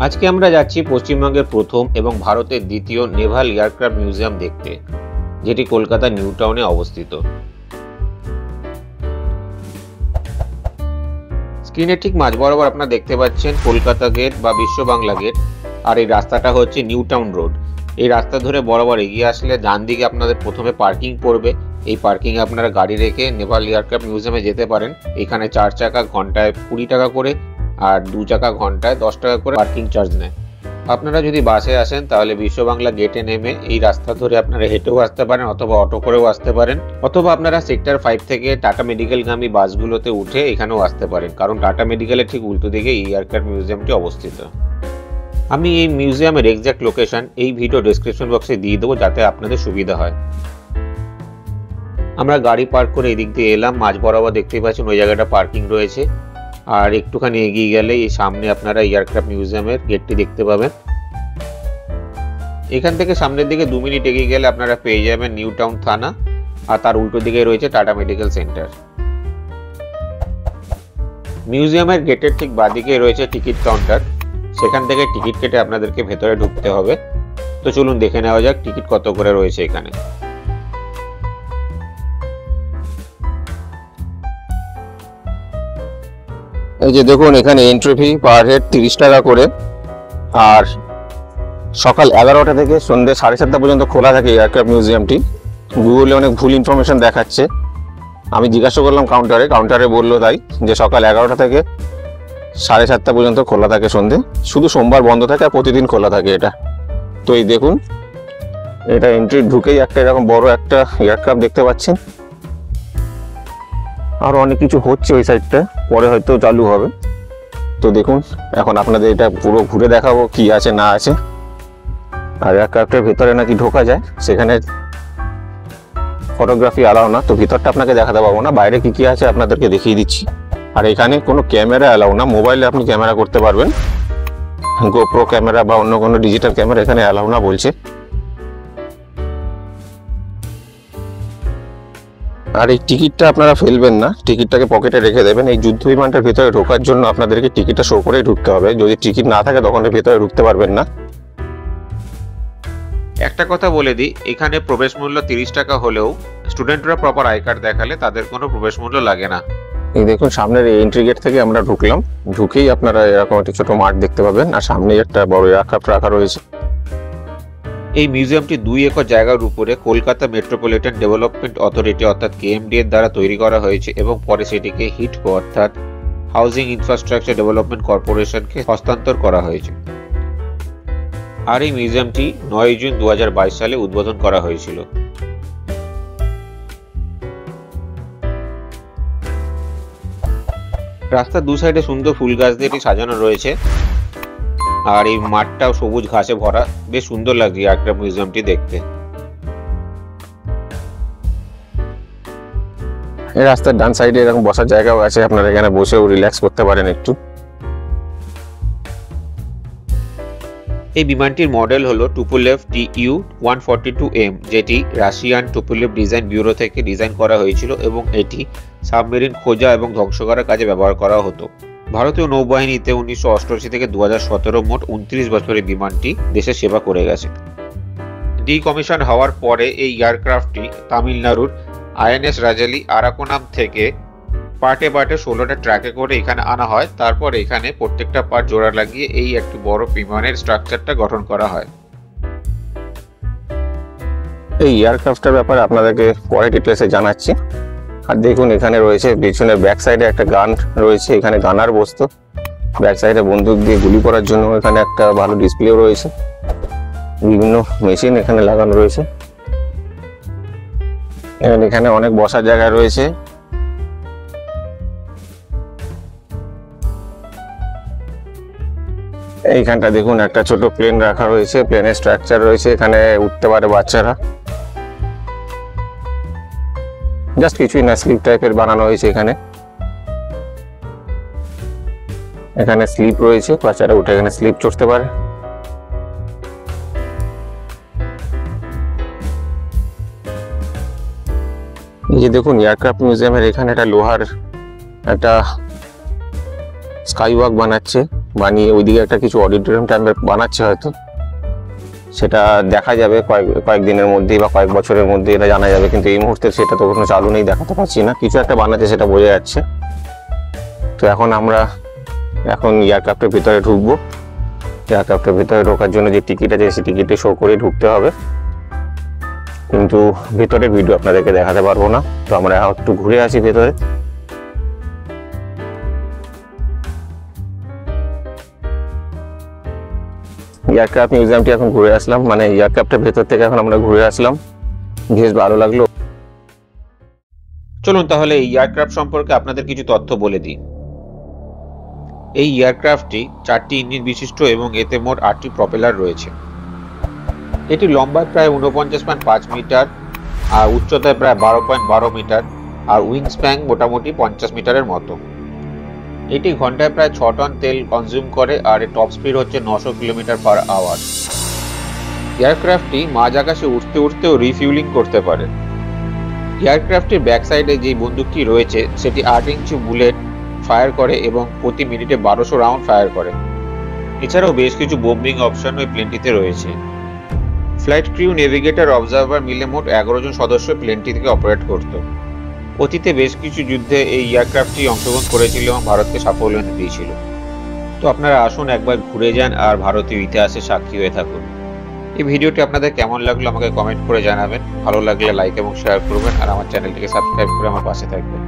আজকে আমরা যাচ্ছি পশ্চিমবঙ্গের প্রথম এবং ভারতের দ্বিতীয় নেভাল এয়ারক্রাফট মিউজিয়াম দেখতে, যেটি কলকাতা নিউ টাউনে অবস্থিত। স্ক্রিনে ঠিক মাঝ বরাবর আপনারা দেখতে পাচ্ছেন কলকাতা গেট বা বিশ্ব বাংলা গেট, আর এই রাস্তাটা হচ্ছে নিউ টাউন রোড। এই রাস্তা ধরে বরাবর এগিয়ে আসলে ডান দিকে আপনাদের প্রথমে পার্কিং পড়বে। এই পার্কিং এ আপনারা গাড়ি রেখে নেভাল এয়ারক্রাফট মিউজিয়ামে যেতে পারেন। এখানে 4 চাকা ঘন্টায় 20 টাকা করে আর 2 চাকা ঘন্টায় 10 টাকা করে পার্কিং চার্জ নেয়। আপনারা যদি বাসে আসেন তাহলে বিশ্ব বাংলা গেটে নেমে এই রাস্তা ধরে আপনারা হেঁটেও আসতে পারেন অথবা অটো করেও আসতে পারেন, অথবা আপনারা সেক্টর 5 থেকে টাটা মেডিকেলগামী বাসগুলোতে উঠে এখানেও আসতে পারেন, কারণ টাটা মেডিকেলের ঠিক উল্টো দিকে এই এয়ারক্রাফট মিউজিয়ামটি অবস্থিত। আমি এই মিউজিয়ামের এক্সাক্ট লোকেশন এই ভিডিও ডেসক্রিপশন বক্সে দিয়ে দেবো, যাতে আপনাদের সুবিধা হয়। আমরা গাড়ি পার্ক করে এদিক দিয়ে এলাম। মাঝ বরাবর দেখতেই পাচ্ছেন ওই জায়গাটা পার্কিং রয়েছে, আর একটুখানি এগিয়ে গেলে এই সামনে আপনারা এয়ারক্রাফট মিউজিয়ামের গেটটি দেখতে পাবেন। এখান থেকে সামনের দিকে 2 মিনিট এগিয়ে গেলে আপনারা পেয়ে যাবেন নিউ টাউন থানা, আর তার উল্টো দিকে রয়েছে টাটা মেডিকেল সেন্টার। মিউজিয়ামের গেটের ঠিক বাঁদিকে রয়েছে টিকিট কাউন্টার, সেখান থেকে টিকিট কেটে আপনাদেরকে ভেতরে ঢুকতে হবে। তো চলুন দেখে নেওয়া যাক টিকিট কত করে রয়েছে এখানে। এই যে দেখুন, এখানে এন্ট্রি ফি পার হেড 30 টাকা করে, আর সকাল 11টা থেকে সন্ধ্যে 7:30 পর্যন্ত খোলা থাকে এয়ারক্রাফট মিউজিয়ামটি। গুগলে অনেক ভুল ইনফরমেশন দেখাচ্ছে। আমি জিজ্ঞাসা করলাম কাউন্টারে বললো তাই, যে সকাল 11টা থেকে 7:30 পর্যন্ত খোলা থাকে সন্ধ্যে, শুধু সোমবার বন্ধ থাকে আর প্রতিদিন খোলা থাকে এটা। তো এই দেখুন, এটা এন্ট্রি ঢুকেই একটা এরকম বড় একটা এয়ারক্রাফট দেখতে পাচ্ছেন। আরো অনেক কিছু হচ্ছে ওই সাইডটা, পরে হয়তো চালু হবে। তো দেখুন, এখন আপনাদের এটা পুরো ঘুরে দেখাবো কি আছে না আছে। আর এয়ারক্রাফটের ভেতরে নাকি ঢোকা যায়, সেখানে ফটোগ্রাফি অ্যালাউ না, তো ভিতরটা আপনাকে দেখাতে পারবো না। বাইরে কি কি আছে আপনাদেরকে দেখিয়ে দিচ্ছি। আর এখানে কোনো ক্যামেরা অ্যালাউ না, মোবাইলে আপনি ক্যামেরা করতে পারবেন, গোপ্রো ক্যামেরা বা অন্য কোনো ডিজিটাল ক্যামেরা এখানে অ্যালাউ না বলছে। আর এই টিকিটটা আপনারা ফেলবেন না, টিকিটটাকে পকেটে রেখে দেবেন। এই যুদ্ধ বিমানটার ভিতরে ঢোকার জন্য আপনাদেরকে টিকিটটা শো করেই ঢুকতে হবে। যদি টিকিট না থাকে তখন ভিতরে ঢুকতে পারবেন না। একটা কথা বলে দিই, এখানে প্রবেশ মূল্য 30 টাকা হলেও স্টুডেন্টরা প্রপার আই কার্ড দেখালে তাদের কোনো প্রবেশ মূল্য লাগে না। এই দেখুন, সামনের এই এন্ট্রি গেট থেকে আমরা ঢুকলাম। ঢুকেই আপনারা এরকম একটা ছোট মাঠ দেখতে পাবেন, আর সামনে একটা বড় এয়ারক্রাফট রাখা রয়েছে। এই মিউজিয়ামটি 2 একর জায়গার উপরে কলকাতা মেট্রোপলিটন ডেভেলপমেন্ট অথরিটি অর্থাৎ কেএমডি এর দ্বারা তৈরি করা হয়েছে এবং পরে সেটিকে হিটকো অর্থাৎ হাউজিং ইনফ্রাস্ট্রাকচার ডেভেলপমেন্ট কর্পোরেশনকে হস্তান্তর করা হয়েছে। আর এই মিউজিয়ামটি 9 জুন 2022 সালে উদ্বোধন করা হয়েছিল। রাস্তার 2 সাইডে সুন্দর ফুল গাছ দিয়ে সাজানো রয়েছে, আর এই মাঠটাও সবুজ ঘাসে ভরা, বেশ সুন্দর লাগছে এয়ারক্রাফট মিউজিয়ামটি দেখতে। এই রাস্তার ডান সাইডে এরকম বসার জায়গাও আছে, আপনারা এখানে বসেও রিল্যাক্স করতে পারেন একটু। এই বিমানটির মডেল হলো টুপোলেভ Tu-142M, যেটি রাশিয়ান টুপোলেভ ডিজাইন ব্যুরো থেকে ডিজাইন করা হয়েছিল এবং এটি সাবমেরিন খোঁজা এবং ধ্বংস করার কাজে ব্যবহার করা হতো। ভারতীয় নৌবাহিনীতে 1988 থেকে 2017 মোট 29 বছরে বিমানটি দেশের সেবা করে গেছে। ডিকমিশন হওয়ার পরে এই এয়ারক্রাফটটি তামিলনাড়ুর আইএনএস রাজালি আরাকোনাম থেকে পার্টে 16টা ট্র্যাকে করে এখানে আনা হয়। তারপর এখানে প্রত্যেকটা পার্ট জোড়া লাগিয়ে এই একটি বড় বিমানের স্ট্রাকচারটা গঠন করা হয়। এই এয়ারক্রাফটের ব্যাপারে আপনাদেরকে পরে ডিটেলসে জানাচ্ছি। আর দেখুন, এখানে রয়েছে পিছনের ব্যাক সাইডে একটা গান রয়েছে, এখানে গানার বস্তু। ব্যাক সাইডে বন্দুক দিয়ে গুলি করার জন্য এখানে একটা ভালো ডিসপ্লেও রয়েছে, বিভিন্ন মেশিন এখানে লাগানো রয়েছে। এখানে অনেক বসার জায়গা রয়েছে। এইখানটা দেখুন, একটা ছোট প্লেন রাখা রয়েছে, প্লেনের স্ট্রাকচার রয়েছে, এখানে উঠতে পারে বাচ্চারা। জাস্ট কিছুই না, স্লিপ টাইপের বানানো হয়েছে। এখানে স্লিপ রয়েছে, বাচ্চারা উঠে এখানে স্লিপ চড়তে পারে। এই যে দেখুন, এয়ারক্রাফট মিউজিয়ামের এখানে একটা লোহার একটা স্কাই ওয়াক বানাচ্ছে। বানিয়ে ওইদিকে একটা কিছু অডিটোরিয়াম টাইপের বানাচ্ছে হয়তো, সেটা দেখা যাবে কয়েকদিনের মধ্যেই বা কয়েক বছরের মধ্যে এটা জানা যাবে, কিন্তু এই মুহূর্তে সেটা তো কোনো চালু নেই, দেখাতে পারছি না। কিছু একটা বানাচ্ছে সেটা বোঝা যাচ্ছে। তো এখন আমরা এয়ারক্রাফটের ভিতরে ঢুকবো। এয়ারক্রাফটের ভিতরে ঢোকার জন্য যে টিকিট আছে সেই টিকিটে শো করে ঢুকতে হবে, কিন্তু ভিতরের ভিডিও আপনাদেরকে দেখাতে পারবো না। তো আমরা একটু ঘুরে আসি ভেতরে। এয়ারক্রাফট মিউজিয়ামটি এখন ঘুরে আসলাম, মানে এয়ারক্রাফটের ভেতর থেকে এখন আমরা ঘুরে আসলাম, বেশ ভালো লাগলো। চলুন তাহলে এই এয়ারক্রাফট সম্পর্কে আপনাদের কিছু তথ্য বলে দিই। এই এয়ারক্রাফটটি 4টি ইঞ্জিন বিশিষ্ট এবং এতে মোট 8টি প্রপেলার রয়েছে। এটি লম্বায় প্রায় 49.5 মিটার আর উচ্চতায় প্রায় 12.12 মিটার আর উইং স্প্যান মোটামুটি 50 মিটারের মতো। এটি ঘন্টায় প্রায় 6 টন তেল কনজিউম করে আর এর টপ স্পিড হচ্ছে 900 কিলোমিটার পার আওয়ার। এয়ারক্রাফটটি মাঝ আকাশে উঠতে উঠতেও রিফিউলিং করতে পারে। এয়ারক্রাফটের ব্যাক সাইডে যে বন্দুকটি রয়েছে সেটি 8 ইঞ্চি বুলেট ফায়ার করে এবং প্রতি মিনিটে 1200 রাউন্ড ফায়ার করে। এছাড়াও বেশ কিছু বোম্বিং অপশন ওই প্লেনটিতে রয়েছে। ফ্লাইট ক্রিউ, নেভিগেটর, অবজারভার মিলে মোট 11 জন সদস্য প্লেনটি থেকে অপারেট করত। অতীতে বেশ কিছু যুদ্ধে এই এয়ারক্রাফটটি অংশগ্রহণ করেছিল এবং ভারতকে সাফল্য এনে দিয়েছিল। তো আপনারা আসুন একবার ঘুরে যান আর ভারতীয় ইতিহাসের সাক্ষী হয়ে থাকুন। এই ভিডিওটি আপনাদের কেমন লাগলো আমাকে কমেন্ট করে জানাবেন। ভালো লাগলে লাইক এবং শেয়ার করবেন আর আমার চ্যানেলটিকে সাবস্ক্রাইব করে আমার পাশে থাকবেন।